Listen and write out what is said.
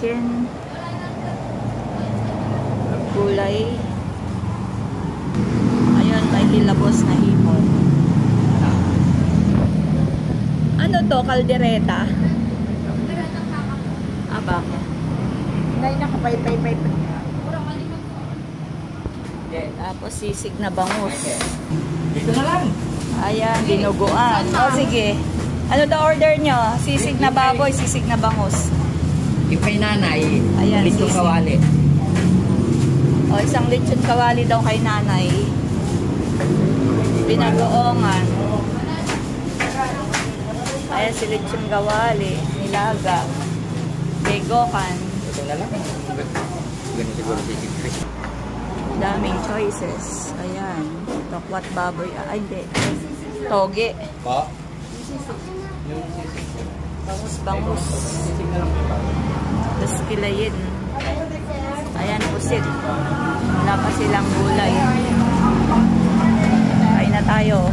chicken, gulay. Ayun, may hilabos na hipon. Ano to? Kaldereta? Ah, bakit? Hindi na kapay-pay-pay. Tapos sisig na bangus. Dito na lang. Ayan, dinuguan. O sige. Ano daw order nyo? Sisig na baboy, sisig na bangus. Yung kay nanay, Ayan, litong sisig. kawali. O, isang lechon kawali daw kay nanay. Binagoongan. Ayan si lechon kawali. Nilaga. Begokan. Ito na lang. Ganun siguro si Chris. Daming choices. Ayan. Tokwat baboy. Ay, hindi. Toge. Pa? Bangus. Tapos kilayin. Ayan, pusit. Wala pa silang gulay. Kain na tayo.